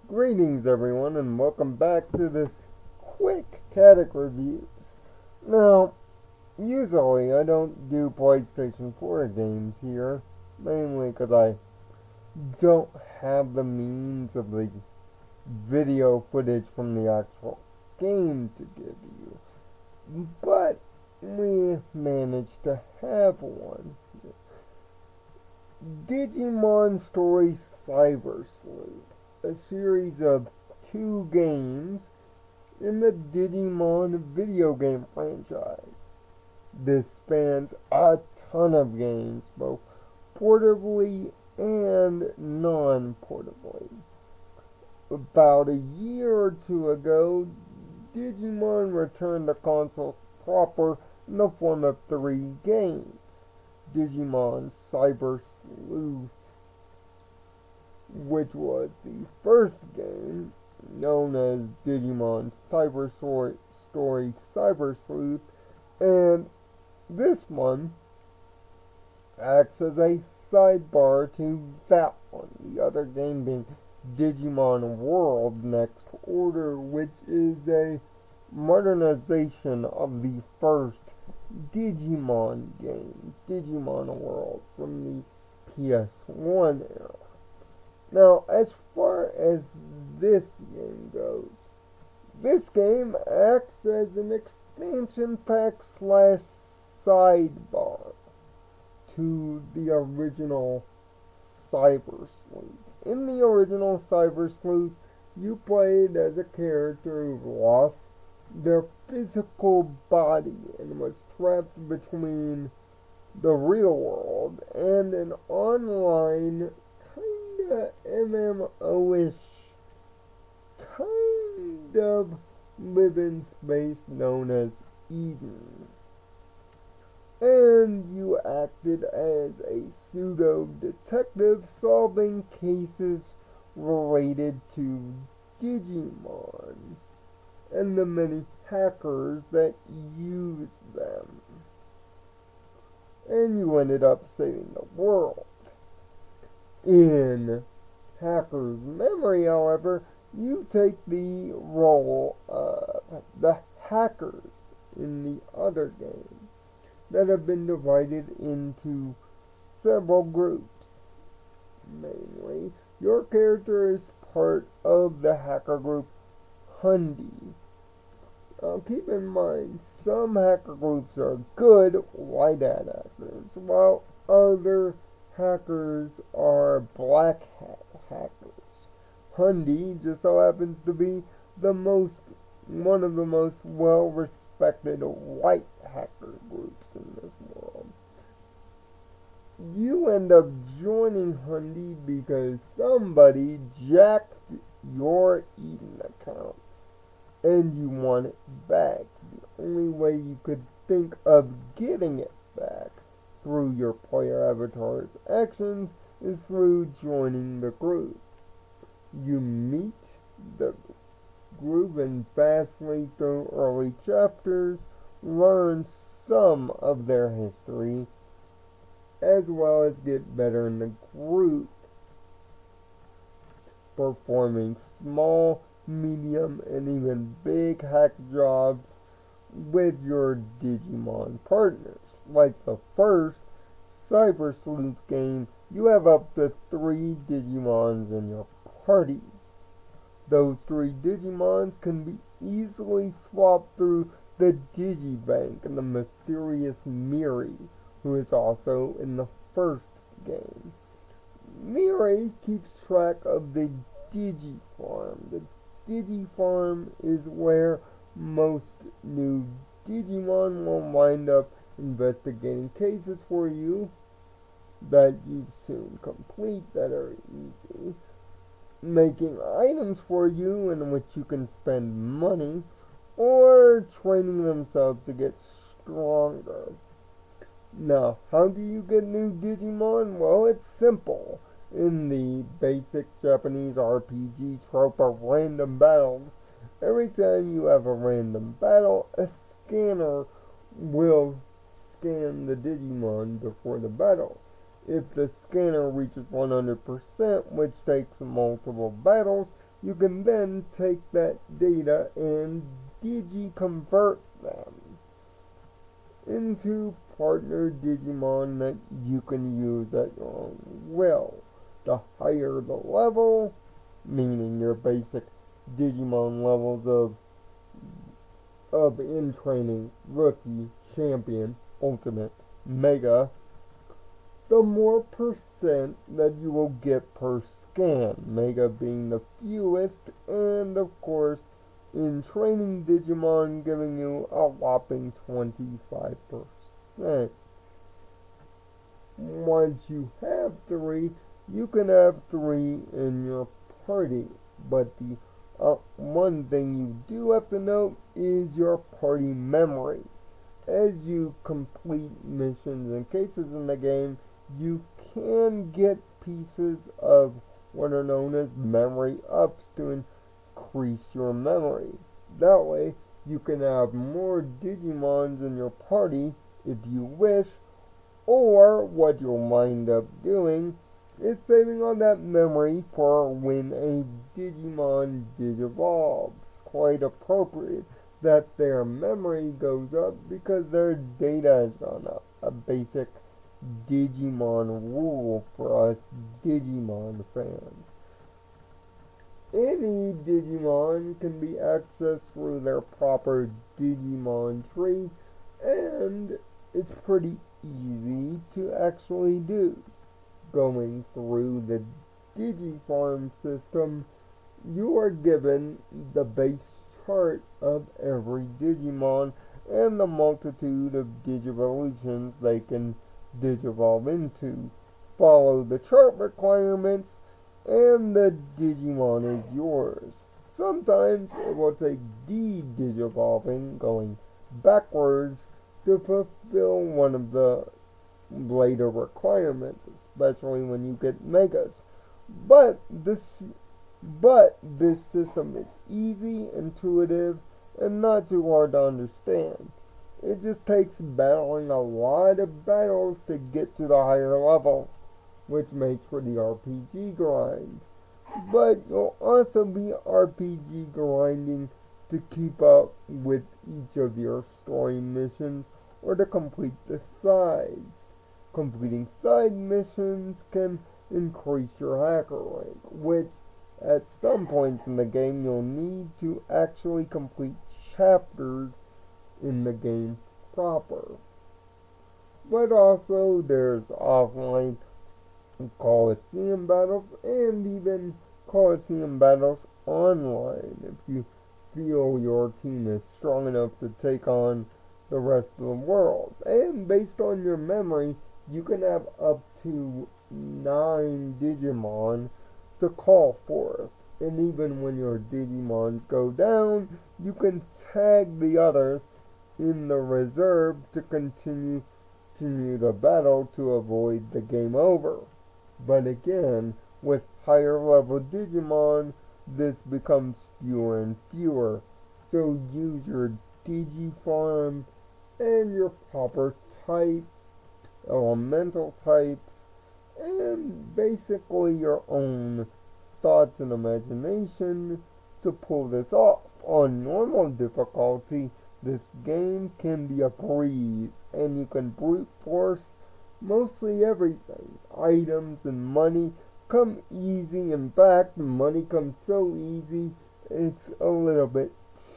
Greetings everyone and welcome back to this quick Kadic Reviews. Now, usually I don't do PlayStation 4 games here, mainly because I don't have the means of the video footage from the actual game to give you. But we managed to have one. DigimonStory Cybersleuth, a series of 2 games in the Digimon video game franchise. This spans a ton of games, both portably and non-portably. About a year or two ago, Digimon returned to consoles proper in the form of 3 games. Digimon Cybersleuth, which was the first game, known as Digimon Cybersleuth Cybersleuth, and this one acts as a sidebar to that one, the other game being Digimon World Next Order, which is a modernization of the first Digimon game, Digimon World, from the PS1 era. Now, as far as this game goes, this game acts as an expansion pack / sidebar to the original Cybersleuth. In the original Cybersleuth, you played as a character who lost their physical body and was trapped between the real world and an online kinda MMO-ish kind of living space known as Eden. And you acted as a pseudo-detective solving cases related to Digimon and the many hackers that use them. And you ended up saving the world. In Hacker's Memory, however, you take the role of the hackers in the other game that have been divided into several groups. Mainly, your character is part of the hacker group Hundi. Keep in mind, some hacker groups are good white hat hackers, while other hackers are black hat hackers. Hundi just so happens to be one of the most well-respected white hacker groups in this world. You end up joining Hundi because somebody jacked your Eden account and you want it back. The only way you could think of getting it back through your player avatar's actions is through joining the group. You meet the group and vastly through early chapters learn some of their history as well as get better in the group, performing small, medium, and even big hack jobs with your Digimon partners. Like the first Cybersleuth game, you have up to 3 Digimons in your party. Those 3 Digimons can be easily swapped through the Digibank and the mysterious Miri, who is also in the first game. Miri keeps track of the Digifarm. The Digifarm is where most new Digimon will wind up investigating cases for you that you soon complete that are easy, making items for you in which you can spend money, or training themselves to get stronger. Now, how do you get new Digimon? Well, it's simple. In the basic Japanese RPG trope of random battles, every time you have a random battle, a scanner will scan the Digimon before the battle. If the scanner reaches 100%, which takes multiple battles, You can then take that data and digi-convert them into partner Digimon that you can use at your own will. The higher the level, meaning your basic Digimon levels of in training, rookie, champion, ultimate, mega, the more percent that you will get per scan, mega being the fewest, and of course, in training Digimon giving you a whopping 25%. Once you have 3, you can have 3 in your party, but the one thing you do have to note is your party memory. As you complete missions and cases in the game, you can get pieces of what are known as memory ups to increase your memory. That way, you can have more Digimons in your party if you wish, or what you'll wind up doing is saving on that memory for when a Digimon digivolves. Quite appropriate that their memory goes up because their data has gone up. A basic Digimon rule for us Digimon fans. Any Digimon can be accessed through their proper Digimon tree, and it's pretty easy to actually do. Going through the Digifarm system, you are given the base chart of every Digimon and the multitude of Digivolutions they can Digivolve into. Follow the chart requirements and the Digimon is yours. Sometimes it will take de-Digivolving, going backwards, to fulfill one of the later requirements, especially when you get megas. But this system is easy, intuitive, and not too hard to understand. It just takes battling a lot of battles to get to the higher levels, which makes for the RPG grind. But you'll also be RPG grinding to keep up with each of your story missions or to complete the sides. Completing side missions can increase your hacker rank, which at some points in the game you'll need to actually complete chapters in the game proper. But also there's offline Coliseum battles and even Coliseum battles online if you feel your team is strong enough to take on the rest of the world. And based on your memory, you can have up to 9 Digimon to call forth. And even when your Digimons go down, you can tag the others in the reserve to continue the battle to avoid the game over. But again, with higher level Digimon, this becomes fewer and fewer. So use your Digifarm and your proper type, elemental types, and basically your own thoughts and imagination to pull this off. On normal difficulty, this game can be a breeze, and you can brute force mostly everything. Items and money come easy. In fact, money comes so easy, it's a little bit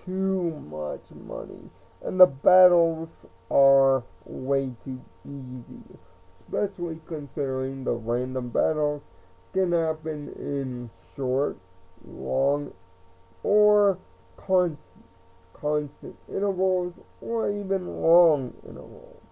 too much money. And the battles are way too easy, especially considering the random battles can happen in short, long, or constant intervals, or even long intervals.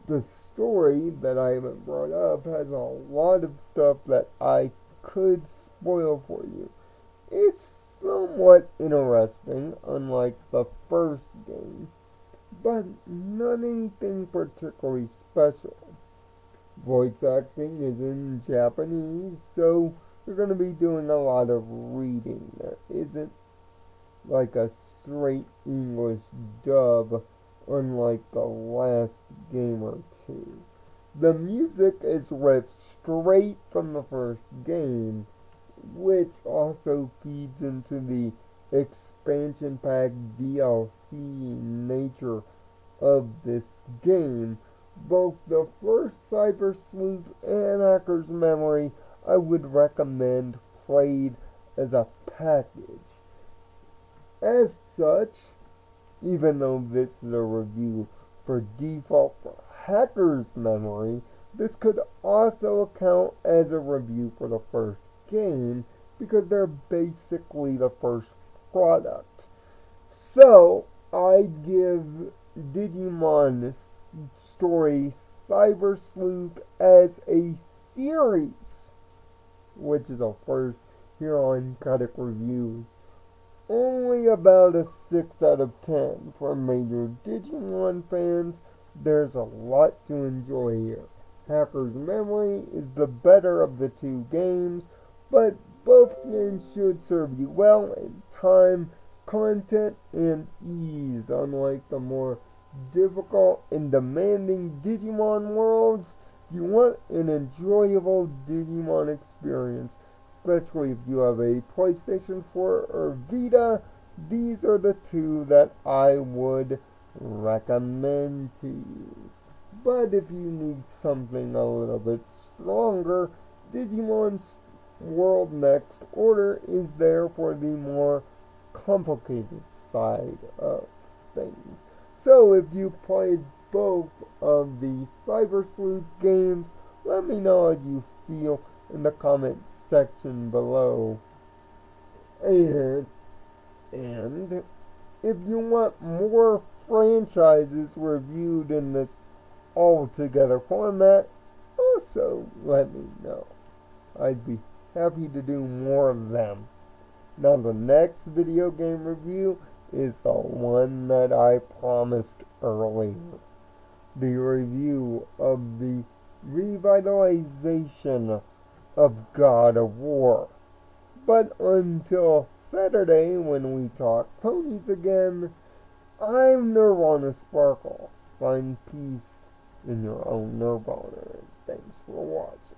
The story that I haven't brought up has a lot of stuff that I could spoil for you. It's somewhat interesting, unlike the first game, but not anything particularly special. Voice acting is in Japanese, so you're going to be doing a lot of reading. There isn't like a straight English dub, unlike the last game or two. The music is ripped straight from the first game, which also feeds into the expansion pack DLC nature of this game. Both the first Cybersleuth and Hacker's Memory I would recommend played as a package. As such, even though this is a review for default for Hacker's Memory, this could also count as a review for the first game because they're basically the first product. So, I give DigimonStory Cybersleuth as a series, which is a first here on Kadic Reviews, only about a 6 out of 10. For major Digimon fans, there's a lot to enjoy here. Hacker's Memory is the better of the two games, but both games should serve you well in time, content, and ease. Unlike the more difficult and demanding Digimon worlds, if you want an enjoyable Digimon experience, especially if you have a PlayStation 4 or Vita, these are the two that I would recommend to you. But if you need something a little bit stronger, Digimon's World Next Order is there for the more complicated side of things. So if you played both of the Cybersleuth games, let me know how you feel in the comments section below. And if you want more franchises reviewed in this all-together format, also let me know. I'd be happy to do more of them. Now the next video game review is the one that I promised earlier. The review of the revitalization of God of War. But until Saturday, when we talk ponies again, I'm Nirvana Sparkle. Find peace in your own Nirvana. Thanks for watching.